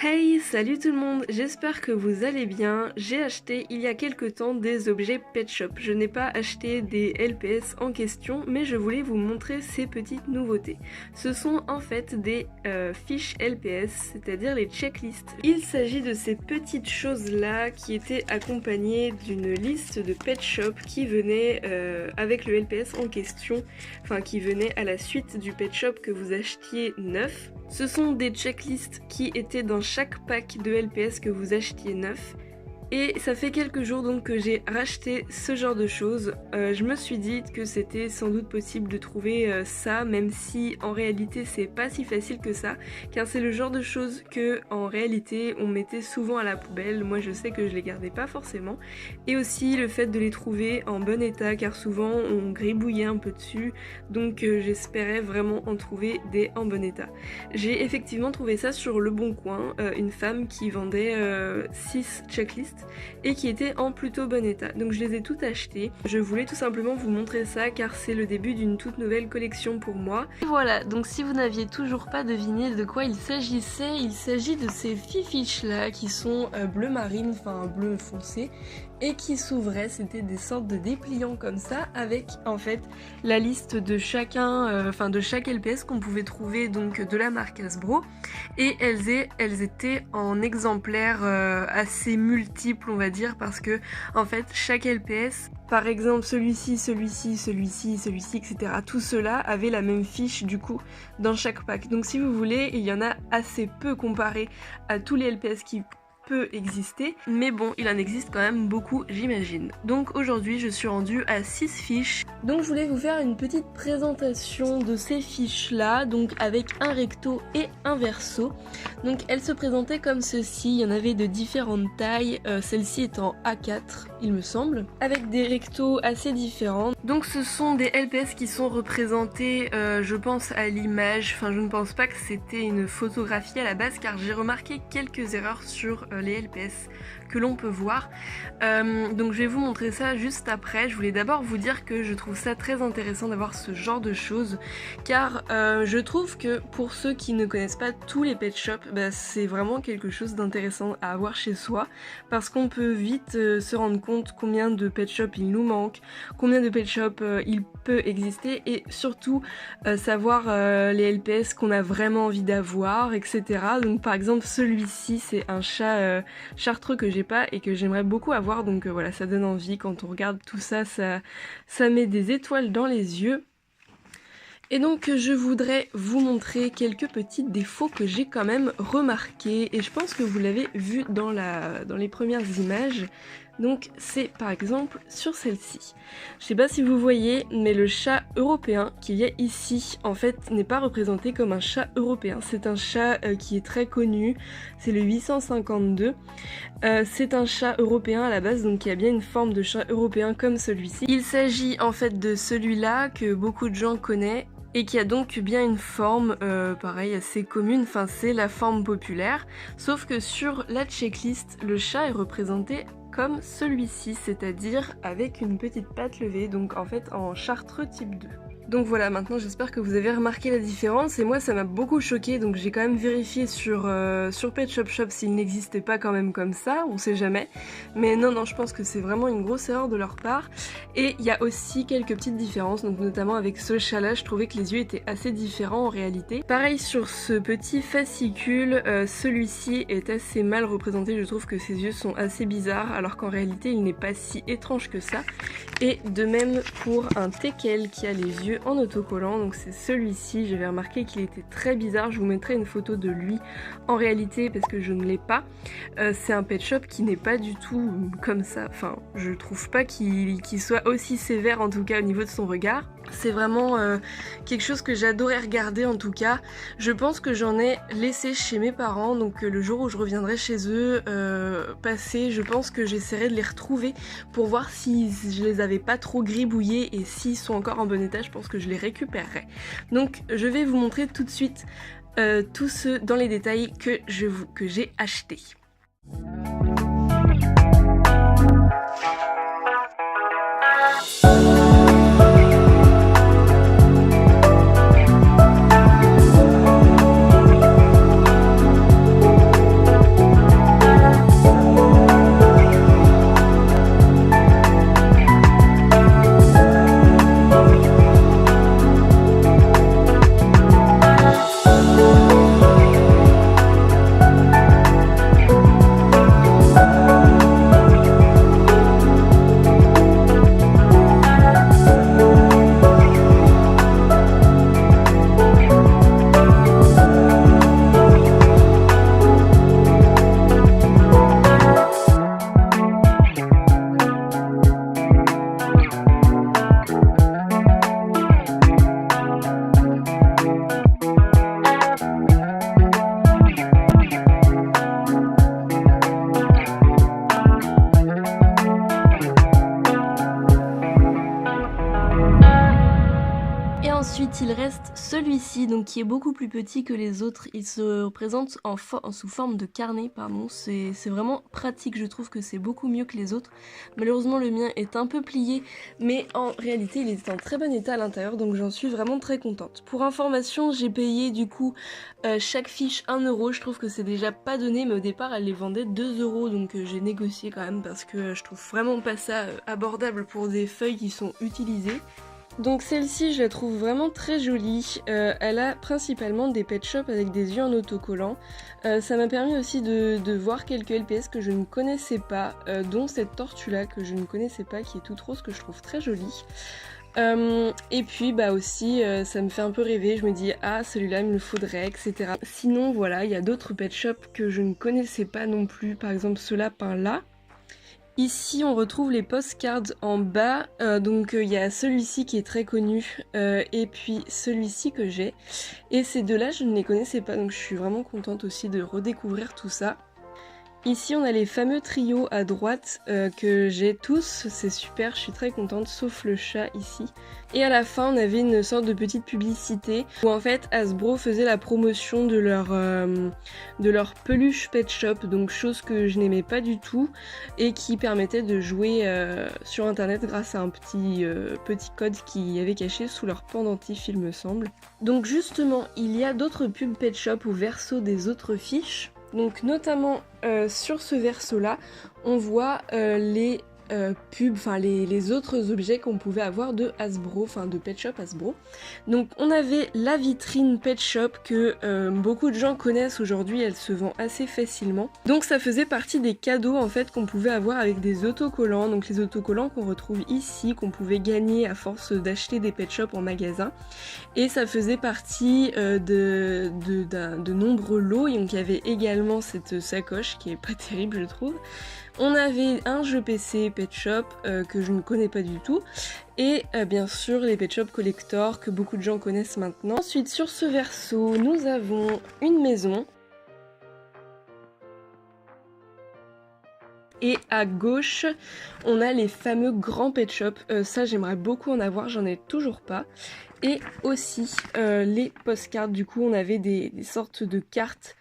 Hey, salut tout le monde, j'espère que vous allez bien. J'ai acheté il y a quelque temps des objets Pet Shop. Je n'ai pas acheté des LPS en question, mais je voulais vous montrer ces petites nouveautés. Ce sont en fait des fiches LPS, c'est-à-dire les checklists. Il s'agit de ces petites choses-là qui étaient accompagnées d'une liste de Pet Shop qui venait avec le LPS en question, enfin qui venait à la suite du Pet Shop que vous achetiez neuf. Ce sont des checklists qui étaient dans chaque pack de LPS que vous achetiez neuf. Et ça fait quelques jours donc que j'ai racheté ce genre de choses. Je me suis dit que c'était sans doute possible de trouver ça, même si en réalité c'est pas si facile que ça, car c'est le genre de choses que en réalité on mettait souvent à la poubelle. Moi je sais que je les gardais pas forcément. Et aussi le fait de les trouver en bon état, car souvent on gribouillait un peu dessus, donc j'espérais vraiment en trouver des en bon état. J'ai effectivement trouvé ça sur Le Bon Coin, une femme qui vendait 6 checklists et qui étaient en plutôt bon état. Donc je les ai toutes achetées. Je voulais tout simplement vous montrer ça car c'est le début d'une toute nouvelle collection pour moi. Et voilà, donc si vous n'aviez toujours pas deviné de quoi il s'agissait, il s'agit de ces fiches là qui sont bleu marine, enfin bleu foncé, et qui s'ouvraient. C'était des sortes de dépliants comme ça avec en fait la liste de chacun, de chaque LPS qu'on pouvait trouver donc de la marque Hasbro, et elles étaient en exemplaires assez multiples on va dire, parce que en fait chaque LPS, par exemple celui-ci, etc. Tout cela avait la même fiche du coup dans chaque pack. Donc si vous voulez, il y en a assez peu comparé à tous les LPS qui peut exister, mais bon, il en existe quand même beaucoup, j'imagine. Donc aujourd'hui, je suis rendue à 6 fiches. Donc je voulais vous faire une petite présentation de ces fiches-là, donc avec un recto et un verso. Donc elles se présentaient comme ceci, il y en avait de différentes tailles, celle-ci est en A4, il me semble, avec des rectos assez différents. Donc ce sont des LPS qui sont représentés, je pense à l'image, enfin je ne pense pas que c'était une photographie à la base, car j'ai remarqué quelques erreurs sur les LPS que l'on peut voir. Donc je vais vous montrer ça juste après. Je voulais d'abord vous dire que je trouve ça très intéressant d'avoir ce genre de choses, car je trouve que pour ceux qui ne connaissent pas tous les pet shops, c'est vraiment quelque chose d'intéressant à avoir chez soi, parce qu'on peut vite se rendre compte combien de pet shops il nous manque, combien de pet shops il peut exister, et surtout savoir les LPS qu'on a vraiment envie d'avoir, etc. Donc par exemple celui-ci, c'est un chat chartreux que j'ai pas et que j'aimerais beaucoup avoir, donc voilà, ça donne envie. Quand on regarde tout ça, ça met des étoiles dans les yeux. Et donc je voudrais vous montrer quelques petits défauts que j'ai quand même remarqués, et je pense que vous l'avez vu dans les premières images. Donc c'est par exemple sur celle-ci. Je sais pas si vous voyez, mais le chat européen qu'il y a ici en fait n'est pas représenté comme un chat européen. C'est un chat qui est très connu, c'est le 852. C'est un chat européen à la base, donc qui a bien une forme de chat européen comme celui-ci. Il s'agit en fait de celui-là que beaucoup de gens connaissent, et qui a donc bien une forme pareil assez commune, enfin c'est la forme populaire, sauf que sur la checklist le chat est représenté comme celui-ci, c'est-à-dire avec une petite patte levée, donc en fait en chartreux type 2. Donc voilà, maintenant j'espère que vous avez remarqué la différence, et moi ça m'a beaucoup choqué, donc j'ai quand même vérifié sur Pet Shop Shop s'il n'existait pas quand même comme ça, on sait jamais. Mais non, je pense que c'est vraiment une grosse erreur de leur part. Et il y a aussi quelques petites différences, donc notamment avec ce chat-là, je trouvais que les yeux étaient assez différents en réalité. Pareil sur ce petit fascicule, celui-ci est assez mal représenté, je trouve que ses yeux sont assez bizarres, alors qu'en réalité il n'est pas si étrange que ça. Et de même pour un teckel qui a les yeux en autocollant, donc c'est celui-ci, j'avais remarqué qu'il était très bizarre, je vous mettrai une photo de lui en réalité parce que je ne l'ai pas. C'est un pet shop qui n'est pas du tout comme ça, enfin je trouve pas qu'il soit aussi sévère, en tout cas au niveau de son regard. C'est vraiment quelque chose que j'adorais regarder en tout cas. Je pense que j'en ai laissé chez mes parents, donc le jour où je reviendrai chez eux passer, je pense que j'essaierai de les retrouver pour voir si je les avais pas trop gribouillés, et s'ils sont encore en bon état, je pense que je les récupérerai. Donc je vais vous montrer tout de suite tous ceux dans les détails que j'ai achetés. celui-ci, donc qui est beaucoup plus petit que les autres, il se présente sous forme de carnet, pardon. C'est vraiment pratique, je trouve que c'est beaucoup mieux que les autres. Malheureusement le mien est un peu plié, mais en réalité il est en très bon état à l'intérieur, donc j'en suis vraiment très contente. Pour information, j'ai payé du coup chaque fiche 1 €, je trouve que c'est déjà pas donné, mais au départ elle les vendait 2 €, donc j'ai négocié quand même parce que je trouve vraiment pas ça abordable pour des feuilles qui sont utilisées. Donc celle-ci je la trouve vraiment très jolie, elle a principalement des pet shops avec des yeux en autocollant. Ça m'a permis aussi de voir quelques LPS que je ne connaissais pas, dont cette tortue là que je ne connaissais pas, qui est toute rose, que je trouve très jolie. Et puis bah aussi ça me fait un peu rêver, je me dis ah celui-là il me le faudrait, etc. Sinon voilà, il y a d'autres pet shops que je ne connaissais pas non plus, par exemple ce lapin là. Ici on retrouve les postcards en bas, donc il y a celui-ci qui est très connu et puis celui-ci que j'ai, et ces deux-là je ne les connaissais pas, donc je suis vraiment contente aussi de redécouvrir tout ça. Ici on a les fameux trios à droite que j'ai tous, c'est super, je suis très contente, sauf le chat ici. Et à la fin on avait une sorte de petite publicité où en fait Hasbro faisait la promotion de leur peluche pet shop, donc chose que je n'aimais pas du tout et qui permettait de jouer sur internet grâce à un petit code qui avait caché sous leur pendentif il me semble. Donc justement il y a d'autres pubs pet shop au verso des autres fiches. Donc notamment sur ce verso là, on voit les pubs, enfin les autres objets qu'on pouvait avoir de Hasbro, enfin de Pet Shop Hasbro. Donc on avait la vitrine Pet Shop que beaucoup de gens connaissent aujourd'hui, elle se vend assez facilement. Donc ça faisait partie des cadeaux en fait qu'on pouvait avoir avec des autocollants, donc les autocollants qu'on retrouve ici, qu'on pouvait gagner à force d'acheter des Pet Shop en magasin. Et ça faisait partie de nombreux lots, et donc il y avait également cette sacoche qui est pas terrible je trouve. On avait un jeu PC Pet Shop que je ne connais pas du tout, et bien sûr les Pet Shop Collector que beaucoup de gens connaissent maintenant. Ensuite sur ce verso nous avons une maison. Et à gauche, on a les fameux grands pet shops, ça j'aimerais beaucoup en avoir, j'en ai toujours pas. Et aussi les postcards, du coup on avait des sortes de cartes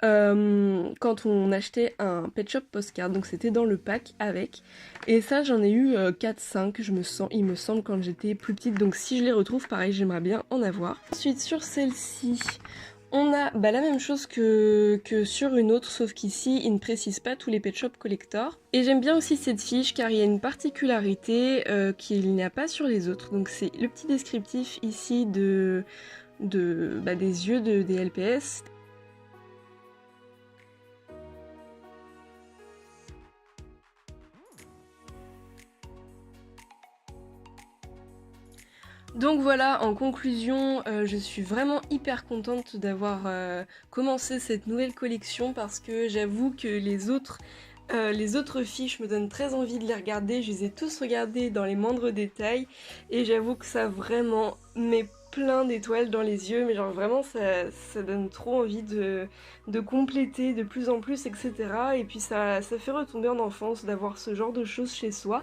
quand on achetait un pet shop postcard, donc c'était dans le pack avec. Et ça j'en ai eu 4-5, il me semble, quand j'étais plus petite, donc si je les retrouve pareil j'aimerais bien en avoir. Ensuite sur celle-ci, on a la même chose que sur une autre, sauf qu'ici il ne précise pas tous les Pet Shop Collector. Et j'aime bien aussi cette fiche car il y a une particularité qu'il n'y a pas sur les autres. Donc c'est le petit descriptif ici des yeux des LPS. Donc voilà, en conclusion, je suis vraiment hyper contente d'avoir commencé cette nouvelle collection parce que j'avoue que les autres fiches me donnent très envie de les regarder. Je les ai tous regardées dans les moindres détails et j'avoue que ça vraiment met plein d'étoiles dans les yeux, mais genre vraiment ça donne trop envie de compléter de plus en plus, etc. Et puis ça fait retomber en enfance d'avoir ce genre de choses chez soi.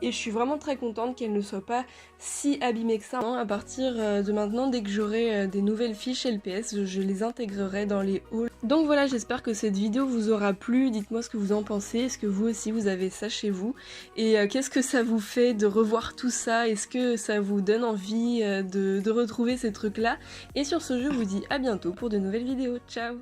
Et je suis vraiment très contente qu'elle ne soit pas si abîmée que ça. À partir de maintenant, dès que j'aurai des nouvelles fiches LPS, je les intégrerai dans les hauls. Donc voilà, j'espère que cette vidéo vous aura plu. Dites-moi ce que vous en pensez. Est-ce que vous aussi vous avez ça chez vous? Et qu'est-ce que ça vous fait de revoir tout ça? Est-ce que ça vous donne envie de retrouver ces trucs-là? Et sur ce, je vous dis à bientôt pour de nouvelles vidéos. Ciao!